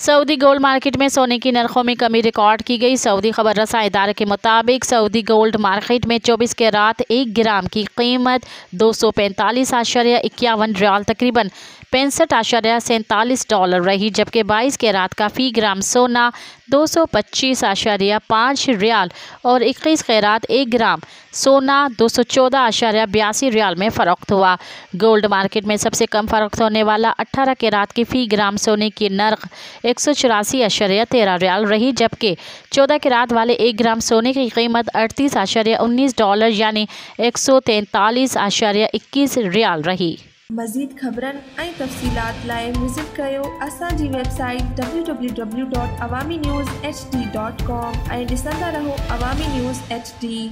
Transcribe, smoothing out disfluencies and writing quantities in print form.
Saudi gold market में सोने की नरखों में कमी रिकॉर्ड की गई। सऊदी खबर रसा इदारे के मुताबिक सऊदी गोल्ड मार्केट में 24 कैरात 1 ग्राम की कीमत 245.51 रियाल तकरीबन 65.47 रही, जबकि 22 कैरात का फी ग्राम सोना 225.5 रियाल और 21 कैरात 1 ग्राम सोना 214.82 रियाल में फ़रोख्त हुआ। गोल्ड मार्केट में सबसे कम फ़रोख्त होने वाला 18 कैरात की फ़ी ग्राम सोने की नर्ख 184.13 रियाल रही, जबकि 14 कैरात वाले 1 ग्राम सोने की कीमत $38.19 यानी 143.21 रियाल रही। मज़ीद ख़बरन ऐं तफ़सीलात लाइ विज़िट कयो असांजी वेबसाइट www.awamiNewsHD.com ऐं ॾिसंदा रहो अवामी न्यूज़ HD।